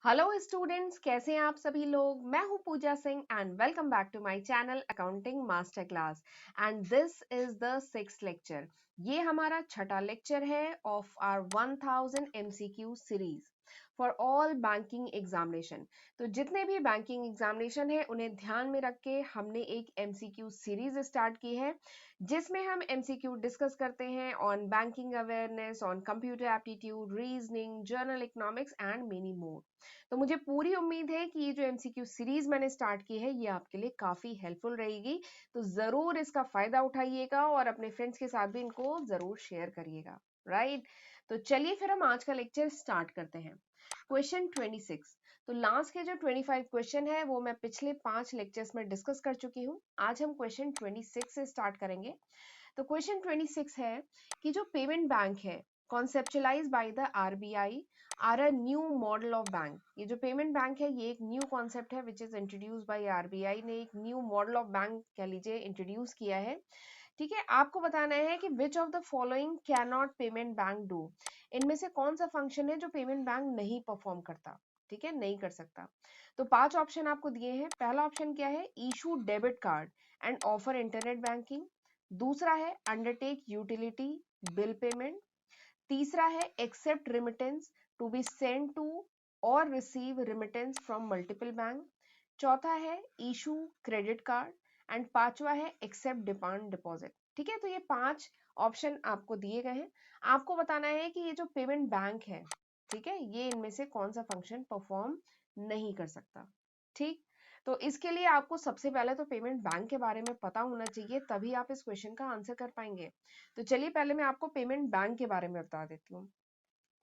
Hello students, कैसे हैं आप सभी लोग। मैं हूं Puja Singh and welcome back to my channel accounting master class and this is the sixth lecture. ये हमारा छठा लेक्चर है of our 1000 MCQ series for all banking examination. तो जितने भी बैंकिंग एग्जामिनेशन है उन्हें ध्यान में रख के हमने एक एमसीक्यू सीरीज स्टार्ट की है जिसमें हम एमसीक्यू डिस्कस करते हैं on banking awareness, on computer aptitude, reasoning, journal economics and many more. तो मुझे पूरी उम्मीद है कि ये जो एमसीक्यू सीरीज मैंने स्टार्ट की है ये आपके लिए काफी हेल्पफुल रहेगी। तो जरूर इसका फायदा उठाइएगा और अपने फ्रेंड्स के साथ भी इनको जरूर शेयर करिएगा। राइट, तो चलिए फिर हम आज का लेक्चर स्टार्ट करते हैं। क्वेश्चन 26। तो लास्ट के जो 25 क्वेश्चन है वो मैं पिछले 5 लेक्चर्स में डिस्कस कर चुकी हूँ। आज हम क्वेश्चन 26 से स्टार्ट करेंगे। तो क्वेश्चन 26 है कि जो पेमेंट बैंक है conceptualized by the RBI are a new model of bank। ये जो पेमेंट बैंक है ये एक न्यू कॉन्सेप्ट है which is introduce by RBI ने, एक न्यू मॉडल ऑफ बैंक कह लीजिए इंट्रोड्यूस किया है। ठीक है, आपको बताना है कि which of the following can not payment bank do. इनमें से कौन सा फंक्शन है जो पेमेंट बैंक नहीं परफॉर्म करता। ठीक है, नहीं कर सकता। तो 5 ऑप्शन आपको दिए हैं। पहला ऑप्शन क्या है, issue debit card and offer internet banking. दूसरा है अंडरटेक यूटिलिटी बिल पेमेंट। तीसरा है accept remittance to be send to और receive remittance from multiple bank. चौथा है इशू क्रेडिट कार्ड एंड पांचवा है एक्सेप्ट डिमांड डिपॉजिट। ठीक है, तो ये 5 ऑप्शन आपको दिए गए हैं। आपको बताना है कि ये जो पेमेंट बैंक है, ठीक है, ये इनमें से कौन सा फंक्शन परफॉर्म नहीं कर सकता। ठीक, तो इसके लिए आपको सबसे पहले तो पेमेंट बैंक के बारे में पता होना चाहिए, तभी आप इस क्वेश्चन का आंसर कर पाएंगे। तो चलिए पहले मैं आपको पेमेंट बैंक के बारे में बता देती हूँ।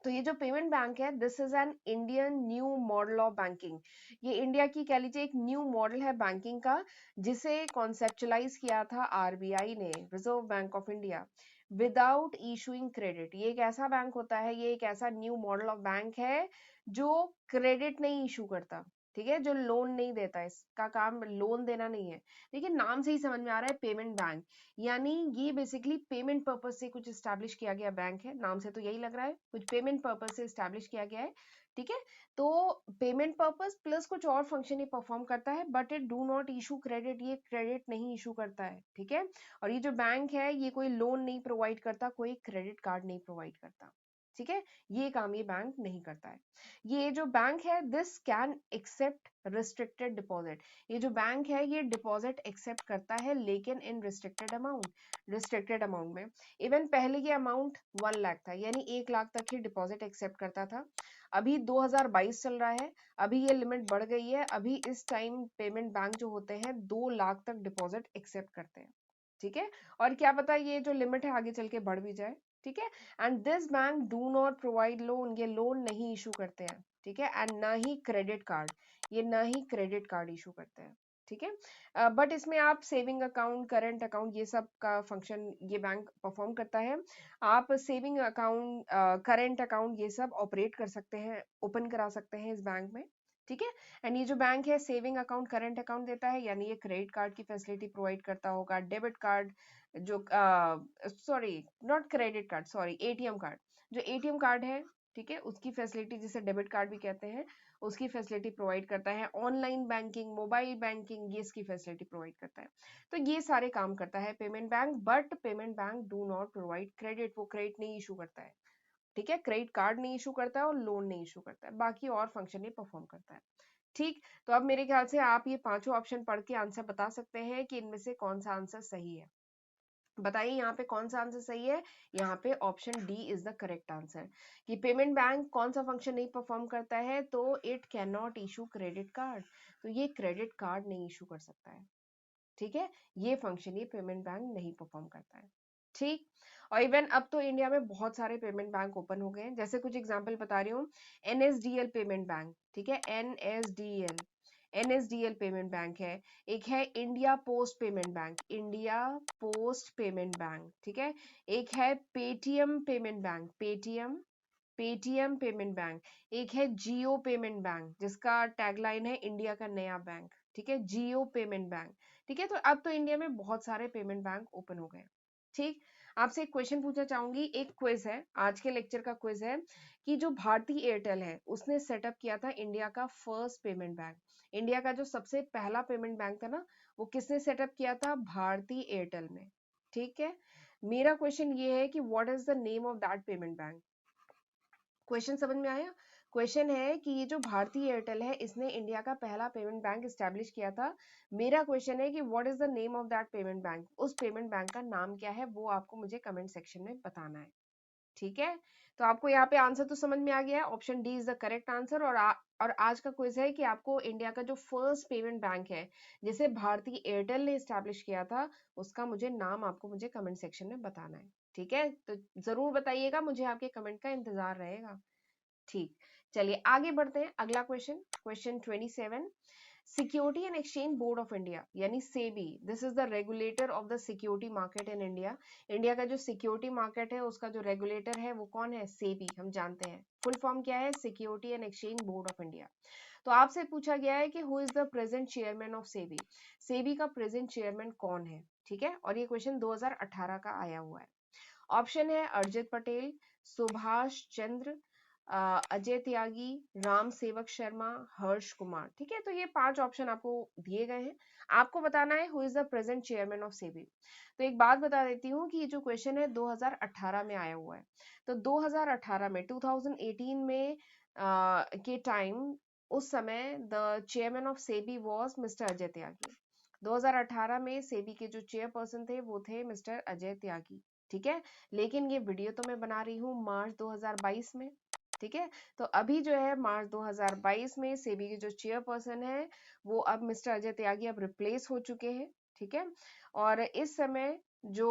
तो ये जो पेमेंट बैंक है this is an Indian new model of banking. ये इंडिया की कह लीजिए एक न्यू मॉडल है बैंकिंग का जिसे कॉन्सेप्चुलाइज किया था आरबीआई ने, reserve bank of India, without issuing credit. ये एक ऐसा बैंक होता है, ये एक ऐसा न्यू मॉडल ऑफ बैंक है जो क्रेडिट नहीं इशू करता। ठीक है, जो लोन नहीं देता, इसका काम लोन देना नहीं है। देखिए नाम से ही समझ में आ रहा है पेमेंट बैंक, यानी ये बेसिकली पेमेंट पर्पज से कुछ स्टैब्लिश किया गया बैंक है। नाम से तो यही लग रहा है कुछ पेमेंट पर्पज से स्टैब्लिश किया गया है। ठीक है, तो पेमेंट पर्पज प्लस कुछ और फंक्शन ये परफॉर्म करता है, but it do not issue credit. ये क्रेडिट नहीं इशू करता है। ठीक है, और ये जो बैंक है ये कोई लोन नहीं प्रोवाइड करता, कोई क्रेडिट कार्ड नहीं प्रोवाइड करता। ठीक है, ये काम ये बैंक नहीं करता है। ये जो बैंक है this can accept restricted deposit. ये जो बैंक है ये डिपॉजिट एक्सेप्ट करता है लेकिन इन रिस्ट्रिक्टेड अमाउंट, रिस्ट्रिक्टेड अमाउंट में। इवन पहले ये अमाउंट 1 लाख था, यानी 1 लाख तक ही डिपॉजिट एक्सेप्ट करता था। अभी 2022 चल रहा है, अभी ये लिमिट बढ़ गई है। अभी इस टाइम पेमेंट बैंक जो होते हैं 2 लाख तक डिपॉजिट एक्सेप्ट करते हैं। ठीक है, और क्या पता ये जो लिमिट है आगे चल के बढ़ भी जाए। ठीक है, and this bank do not provide loan, ये लोन नहीं इशू करते हैं। ठीक है, एंड ना ही क्रेडिट कार्ड, ये ना ही क्रेडिट कार्ड इशू करते हैं। ठीक है, बट इसमें आप सेविंग अकाउंट, करंट अकाउंट, ये सब का फंक्शन ये बैंक परफॉर्म करता है। आप सेविंग अकाउंट, करंट अकाउंट ये सब ऑपरेट कर सकते हैं, ओपन करा सकते हैं इस बैंक में। ठीक है, एंड ये जो बैंक है सेविंग अकाउंट, करंट अकाउंट देता है, यानी ये क्रेडिट कार्ड की फैसिलिटी प्रोवाइड करता होगा, डेबिट कार्ड जो sorry not credit card, sorry ATM card, जो एटीएम कार्ड है, ठीक है, उसकी फैसिलिटी जिसे डेबिट कार्ड भी कहते हैं, उसकी फैसिलिटी प्रोवाइड करता है। ऑनलाइन बैंकिंग, मोबाइल बैंकिंग, ये इसकी फैसिलिटी प्रोवाइड करता है। तो ये सारे काम करता है payment bank, but payment bank do not provide credit, वो क्रेडिट नहीं इशू करता है। ठीक है, क्रेडिट कार्ड नहीं इशू करता है और लोन नहीं इशू करता है, बाकी और फंक्शन ये परफॉर्म करता है। ठीक, तो अब मेरे ख्याल से आप ये पांचों ऑप्शन पढ़ के आंसर बता सकते हैं कि इनमें से कौन सा आंसर सही है। बताइए यहाँ पे कौन सा आंसर सही है। यहाँ पे option D is the correct answer, कि पेमेंट बैंक कौन सा फंक्शन नहीं परफॉर्म करता है, तो it can not issue credit card, तो ये क्रेडिट कार्ड नहीं इशू कर सकता है। ठीक है, ये फंक्शन ये पेमेंट बैंक नहीं परफॉर्म करता है। ठीक, और इवन अब तो इंडिया में बहुत सारे पेमेंट बैंक ओपन हो गए हैं, जैसे कुछ एग्जांपल बता रही हूँ। एनएसडीएल पेमेंट बैंक, ठीक है, एनएसडीएल, एनएसडीएल पेमेंट बैंक है। एक है India post payment bank, India post payment bank, ठीक है। एक है Paytm payment bank, Paytm, Paytm payment bank. एक है जियो पेमेंट बैंक जिसका टैगलाइन है इंडिया का नया बैंक, ठीक है, जियो पेमेंट बैंक। ठीक है, तो अब तो इंडिया में बहुत सारे पेमेंट बैंक ओपन हो गए हैं। ठीक, आपसे एक क्वेश्चन पूछना चाहूंगी, एक क्विज है, आज के लेक्चर का क्विज है कि जो भारती एयरटेल है उसने सेटअप किया था इंडिया का फर्स्ट पेमेंट बैंक। इंडिया का जो सबसे पहला पेमेंट बैंक था ना, वो किसने सेटअप किया था? भारती एयरटेल ने। ठीक है, मेरा क्वेश्चन ये है कि what is the name of that payment bank. Question समझ में आया? क्वेश्चन है कि ये जो भारतीय एयरटेल है इसने इंडिया का पहला पेमेंट बैंक स्टैब्लिश किया था। मेरा क्वेश्चन है कि what is the name of that payment bank, उस पेमेंट बैंक का नाम क्या है, वो आपको मुझे कमेंट सेक्शन में बताना है। ठीक है, तो आपको यहाँ पे आंसर तो समझ में आ गया है, option D is the correct answer. और आज का क्विज है कि आपको इंडिया का जो फर्स्ट पेमेंट बैंक है जिसे भारतीय एयरटेल ने स्टैब्लिश किया था, उसका मुझे नाम आपको मुझे कमेंट सेक्शन में बताना है। ठीक है, तो जरूर बताइएगा, मुझे आपके कमेंट का इंतजार रहेगा। ठीक, चलिए आगे बढ़ते हैं। अगला question, question 27। Security and exchange board of India यानी SEBI, this is the regulator of the security market in India. India का जो सिक्योरिटी मार्केट है उसका जो रेगुलेटर है वो कौन है? सेबी, हम जानते हैं। फुल फॉर्म क्या है? Security and exchange board of India. तो आपसे पूछा गया है कि who is the present chairman of SEBI, SEBI का प्रेजेंट चेयरमैन कौन है? ठीक है, और ये क्वेश्चन 2018 का आया हुआ है। ऑप्शन है अर्जित पटेल, सुभाष चंद्र, अजय त्यागी, राम सेवक शर्मा, हर्ष कुमार। ठीक है, तो ये 5 ऑप्शन आपको दिए गए हैं, आपको बताना है who is the present chairman of SEBI. तो एक बात बता देती हूँ कि ये जो क्वेश्चन है 2018 में आया हुआ है। तो 2018 में 2018 में के टाइम, उस समय the chairman of SEBI was mister Ajay Tyagi. 2018 में सेबी के जो चेयरपर्सन थे वो थे मिस्टर अजय त्यागी। ठीक है, लेकिन ये वीडियो तो मैं बना रही हूँ मार्च 2022 में। ठीक है, तो अभी जो है मार्च 2022 में सेबी के जो चेयरपर्सन है वो अब मिस्टर अजय त्यागी अब रिप्लेस हो चुके हैं। ठीक है, और इस समय जो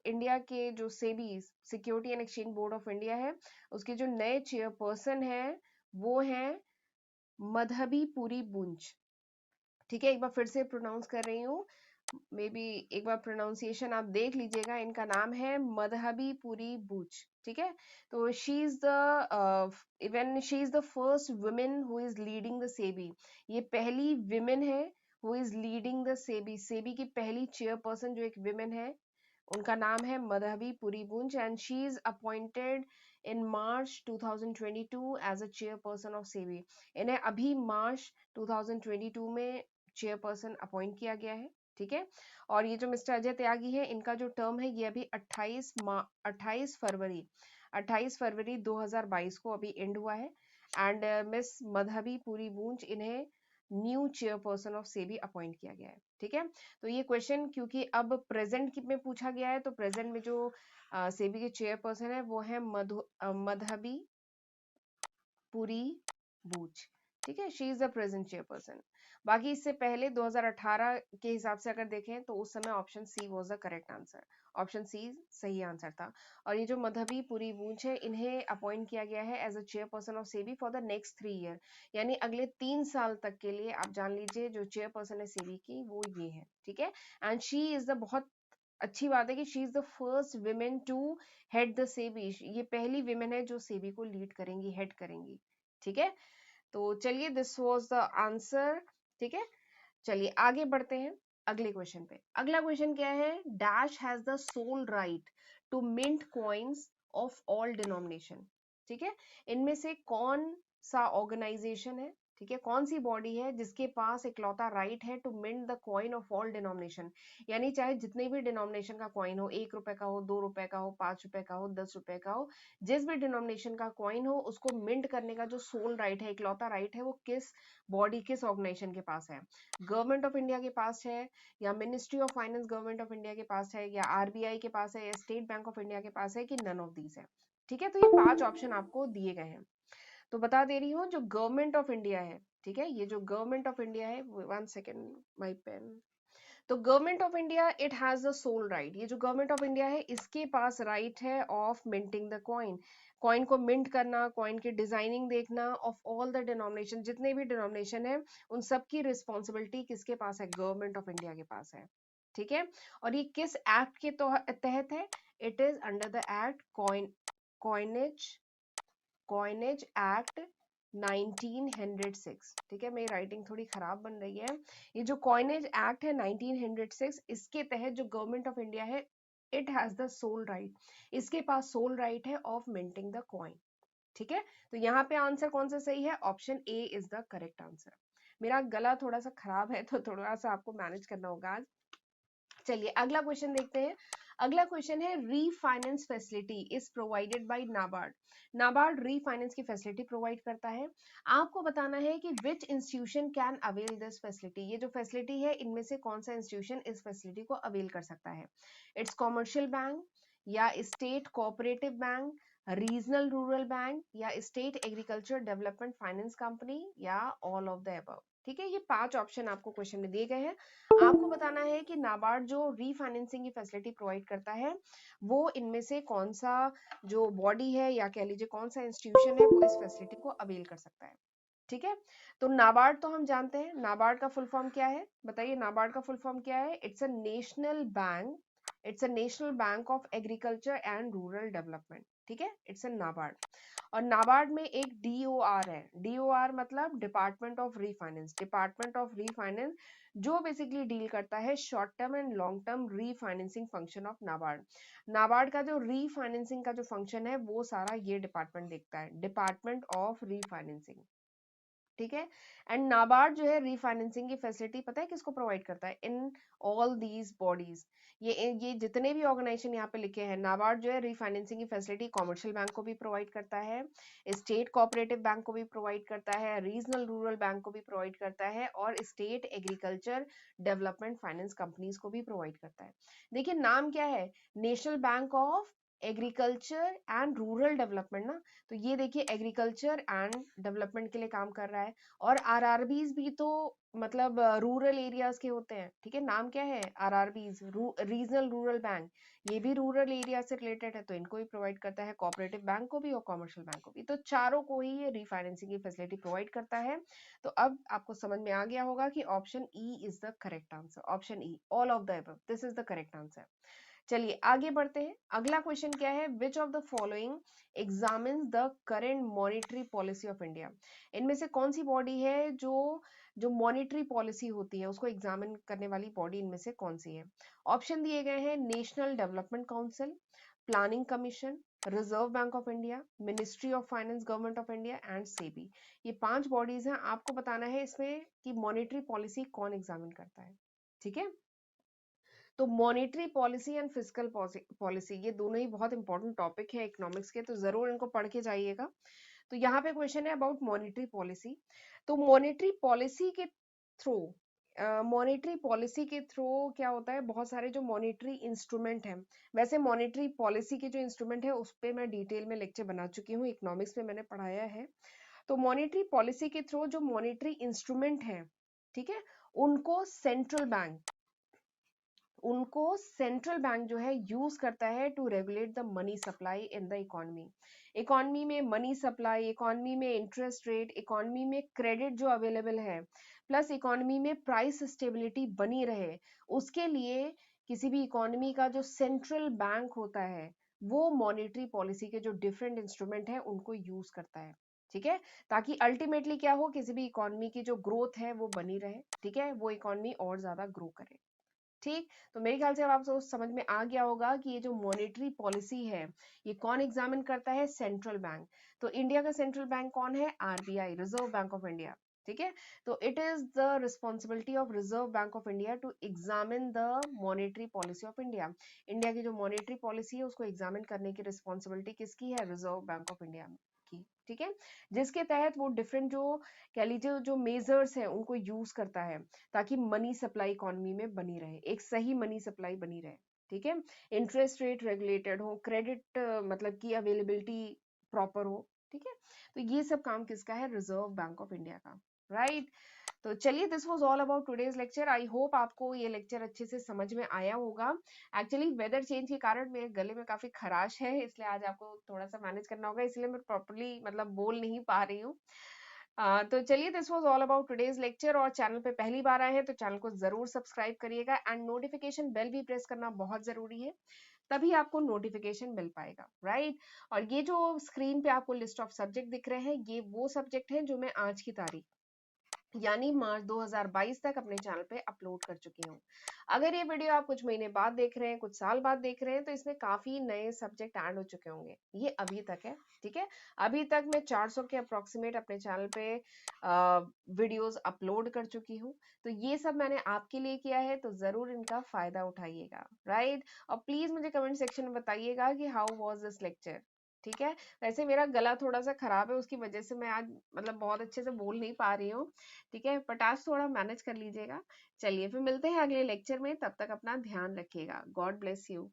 इंडिया के जो SEBI security and exchange board of India है उसके जो नए चेयरपर्सन है वो हैं मधबी पुरी बुंज। ठीक है, एक बार फिर से प्रोनाउंस कर रही हूँ, मे बी एक बार प्रोनाउंसिएशन आप देख लीजिएगा। इनका नाम है मधबी पुरी बुच। ठीक है, तो she is the even she is the first women who is leading the SEBI. ये पहली विमेन है who is leading the SEBI, SEBI की पहली चेयरपर्सन जो एक विमेन है उनका नाम है Madhabi Puri Buch and she is appointed in March 2022 as a chairperson of SEBI. इन्हें अभी मार्च 2022 में चेयरपर्सन अपॉइंट किया गया है। ठीक है, और ये जो मिस्टर अजय त्यागी है इनका जो टर्म है ये अभी 28 फरवरी 2022 को अभी एंड हुआ है। एंड मिस मधबी पुरी बूंज इन्हें new chairperson of SEBI appoint किया गया है। ठीक है, तो ये क्वेश्चन क्योंकि अब प्रेजेंट में पूछा गया है तो प्रेजेंट में जो सेबी के चेयरपर्सन है वो है मधबी पुरी बूच। ठीक है, she is the present chairperson. बाकी इससे पहले 2018 के हिसाब से अगर देखें तो उस समय option C was the correct answer, option C सही आंसर था। और ये जो मधबी पुरी बूंच है इन्हें अपॉइंट किया गया है as a chairperson of SEBI for the next 3 year, यानी अगले 3 साल तक के लिए आप जान लीजिए जो चेयरपर्सन है सेबी की वो ये है। ठीक है, एंड शी इज द, बहुत अच्छी बात है कि she is the first women to head the SEBI, ये पहली विमेन है जो सेबी को लीड करेंगी, हेड करेंगी। ठीक है, तो चलिए दिस वाज द आंसर। ठीक है, चलिए आगे बढ़ते हैं अगले क्वेश्चन पे। अगला क्वेश्चन क्या है? Dash has the sole right to mint coins of all denomination. ठीक है, इनमें से कौन सा ऑर्गेनाइजेशन है, ठीक है, कौन सी बॉडी है जिसके पास इकलौता राइट है to mint the coin of all denomination, यानी चाहे जितने भी डिनोमिनेशन का कॉइन हो, 1 रुपए का हो, 2 रुपए का हो, 5 रुपए का हो, 10 रुपए का हो, जिस भी डिनोमिनेशन का कॉइन हो उसको मिंट करने का जो सोल राइट है, इकलौता राइट है, वो किस बॉडी, किस ऑर्गेनाइजेशन के पास है? गवर्नमेंट ऑफ इंडिया के पास है, या ministry of finance government of India के पास है, या आरबीआई के पास है, या स्टेट बैंक ऑफ इंडिया के पास है, कि नन ऑफ दीज है? ठीक है, तो ये 5 ऑप्शन आपको दिए गए हैं। तो बता दे रही हूँ जो गवर्नमेंट ऑफ इंडिया है, ठीक है, ये जो गवर्नमेंट ऑफ इंडिया है, 1 सेकेंड, माई पेन। तो government of India it has the sole right, ये जो गवर्नमेंट ऑफ इंडिया है इसके पास राइट है of minting the coin, coin को मिंट करना, कॉइन की डिजाइनिंग देखना, ऑफ ऑल द डिनोमिनेशन, जितने भी डिनोमिनेशन है उन सब की रिस्पॉन्सिबिलिटी किसके पास है? गवर्नमेंट ऑफ इंडिया के पास है। ठीक है, और ये किस एक्ट के तहत है? It is under the act coinage coinage act 1906। ठीक है, मेरी राइटिंग थोड़ी खराब बन रही है। ये जो कॉइनेज एक्ट है 1906, इसके तहत जो गवर्नमेंट ऑफ इंडिया है it has the sole right, इसके पास सोल राइट है ऑफ मिंटिंग द कॉइन। ठीक है, तो यहाँ पे आंसर कौन सा सही है, option A is the correct answer. मेरा गला थोड़ा सा खराब है तो थोड़ा सा आपको मैनेज करना होगा आज। चलिए अगला क्वेश्चन देखते हैं। अगला क्वेश्चन है, refinance facility is provided by NABARD. NABARD refinance की फैसिलिटी प्रोवाइड करता है। आपको बताना है कि विच institution can avail this facility, ये जो फैसिलिटी है इनमें से कौन सा इंस्टीट्यूशन इस फैसिलिटी को अवेल कर सकता है। इट्स कॉमर्शियल बैंक, या state cooperative bank, regional rural bank, या state agriculture development finance company, या ऑल ऑफ द अबव। ठीक है, ये 5 ऑप्शन आपको क्वेश्चन में दिए गए हैं। आपको बताना है कि नाबार्ड जो रीफाइनेंसिंग की फैसिलिटी प्रोवाइड करता है वो इनमें से कौन सा जो बॉडी है या कह लीजिए कौन सा इंस्टीट्यूशन है वो इस फैसिलिटी को अवेल कर सकता है। ठीक है, तो नाबार्ड तो हम जानते हैं, नाबार्ड का फुल फॉर्म क्या है, बताइए नाबार्ड का फुल फॉर्म क्या है। It's a national bank, it's a national bank of agriculture and rural development. ठीक है, इट्स अ नाबार्ड। और नाबार्ड में एक डीओआर है, डीओआर मतलब department of refinance, department of refinance जो बेसिकली डील करता है short term and long term refinancing function of NABARD. NABARD का जो रीफाइनेंसिंग का जो फंक्शन है वो सारा ये डिपार्टमेंट देखता है, डिपार्टमेंट ऑफ रीफाइनेंसिंग। ठीक है, एंड नाबार्ड जो है रीफाइनेंसिंग की फैसिलिटी पता है किसको प्रोवाइड करता है, इन ऑल दीज बॉडीज, ये जितने भी ऑर्गेनाइजेशन यहाँ पे लिखे हैं, नाबार्ड जो है रीफाइनेंसिंग की फैसिलिटी कॉमर्शियल बैंक को भी प्रोवाइड करता है, स्टेट कोऑपरेटिव बैंक को भी प्रोवाइड करता है, रीजनल रूरल बैंक को भी प्रोवाइड करता है, और state agriculture development finance companies को भी प्रोवाइड करता है। देखिए नाम क्या है, national bank of agriculture and rural development ना, तो ये देखिए एग्रीकल्चर एंड डेवलपमेंट के लिए काम कर रहा है। और आरआरबीज भी तो मतलब रूरल एरियाज के होते हैं। ठीक है, नाम क्या है, आरआरबीज, रीजनल रूरल बैंक, ये भी रूरल एरिया से रिलेटेड है तो इनको भी प्रोवाइड करता है, कोऑपरेटिव बैंक को भी और कॉमर्शियल बैंक को भी, तो चारों को ही ये रीफाइनेंसिंग की फैसिलिटी प्रोवाइड करता है। तो अब आपको समझ में आ गया होगा कि option E is the correct answer, option E, all of the above, this is the correct answer. चलिए आगे बढ़ते हैं। अगला क्वेश्चन क्या है, which of the following examines the current monetary policy of India. इनमें से कौन सी बॉडी है जो जो मॉनेटरी पॉलिसी होती है उसको एग्जामिन करने वाली बॉडी इनमें से कौन सी है। ऑप्शन दिए गए हैं, national development council, planning commission, reserve bank of India, ministry of finance government of India and SEBI. ये 5 बॉडीज हैं, आपको बताना है इसमें कि मॉनेटरी पॉलिसी कौन एग्जामिन करता है। ठीक है, तो monetary policy and fiscal policy ये दोनों ही बहुत इंपॉर्टेंट टॉपिक है इकोनॉमिक्स के, तो जरूर इनको पढ़ के जाइएगा। तो यहाँ पे क्वेश्चन है अबाउट मॉनेटरी पॉलिसी। तो मॉनेटरी पॉलिसी के थ्रू, मॉनेटरी पॉलिसी के थ्रू क्या होता है, बहुत सारे जो मॉनेटरी इंस्ट्रूमेंट हैं, वैसे मॉनेटरी पॉलिसी के जो इंस्ट्रूमेंट है उस पर मैं डिटेल में लेक्चर बना चुकी हूँ, इकोनॉमिक्स में मैंने पढ़ाया है। तो मॉनेटरी पॉलिसी के थ्रू जो मॉनेटरी इंस्ट्रूमेंट है, ठीक है, उनको सेंट्रल बैंक, उनको सेंट्रल बैंक जो है यूज करता है to regulate the money supply in the economy. Economy में मनी सप्लाई, इकोनॉमी में इंटरेस्ट रेट, इकोनॉमी में क्रेडिट जो अवेलेबल है, प्लस इकोनॉमी में प्राइस स्टेबिलिटी बनी रहे, उसके लिए किसी भी इकोनॉमी का जो सेंट्रल बैंक होता है वो मॉनेटरी पॉलिसी के जो डिफरेंट इंस्ट्रूमेंट है उनको यूज करता है। ठीक है, ताकि अल्टीमेटली क्या हो, किसी भी इकोनॉमी की जो ग्रोथ है वो बनी रहे। ठीक है, वो इकोनॉमी और ज्यादा ग्रो करे। ठीक, तो मेरे ख्याल से अब आपको समझ में आ गया होगा कि ये जो मॉनेटरी पॉलिसी है ये कौन एग्जामिन करता है, सेंट्रल बैंक। तो इंडिया का सेंट्रल बैंक कौन है, RBI, reserve bank of India. ठीक है, तो it is the responsibility of reserve bank of India to examine the monetary policy of India. India की जो मॉनेटरी पॉलिसी है उसको एग्जामिन करने की रिस्पॉन्सिबिलिटी किसकी है, रिजर्व बैंक ऑफ इंडिया की। ठीक है, जिसके तहत वो डिफरेंट जो कह लीजिए जो मेजर्स है उनको यूज करता है ताकि मनी सप्लाई इकोनॉमी में बनी रहे, एक सही मनी सप्लाई बनी रहे। ठीक है, इंटरेस्ट रेट रेगुलेटेड हो, क्रेडिट मतलब की अवेलेबिलिटी प्रॉपर हो। ठीक है, तो ये सब काम किसका है, रिजर्व बैंक ऑफ इंडिया का। राइट, तो चलिए this was all about today's lecture. I hope आपको ये लेक्चर अच्छे से समझ में आया होगा। एक्चुअली वेदर चेंज के कारण मेरे गले में काफी खराश है, इसलिए आज आपको थोड़ा सा मैनेज करना होगा, इसलिए मैं प्रॉपरली मतलब बोल नहीं पा रही हूँ। तो चलिए this was all about today's lecture, और चैनल पे पहली बार आए हैं तो चैनल को जरूर सब्सक्राइब करिएगा एंड नोटिफिकेशन बेल भी प्रेस करना बहुत जरूरी है, तभी आपको नोटिफिकेशन मिल पाएगा। राइट, और ये जो स्क्रीन पे आपको लिस्ट ऑफ सब्जेक्ट दिख रहे हैं ये वो सब्जेक्ट हैं जो मैं आज की तारीख यानी मार्च 2022 तक अपने चैनल पे अपलोड कर चुकी हूँ। अगर ये वीडियो आप कुछ महीने बाद देख रहे हैं, कुछ साल बाद देख रहे हैं, तो इसमें काफी नए सब्जेक्ट ऐड हो चुके होंगे। ये अभी तक है, ठीक है। अभी तक मैं 400 के अप्रोक्सीमेट अपने चैनल पे वीडियोस अपलोड कर चुकी हूँ। तो ये सब मैंने आपके लिए किया है, तो जरूर इनका फायदा उठाइएगा, राइट। और प्लीज मुझे कमेंट सेक्शन में बताइएगा कि हाउ वाज दिस लेक्चर, ठीक है। वैसे मेरा गला थोड़ा सा खराब है, उसकी वजह से मैं आज मतलब बहुत अच्छे से बोल नहीं पा रही हूँ, ठीक है। पटास थोड़ा मैनेज कर लीजिएगा। चलिए फिर मिलते हैं अगले लेक्चर में, तब तक अपना ध्यान रखिएगा। God bless you.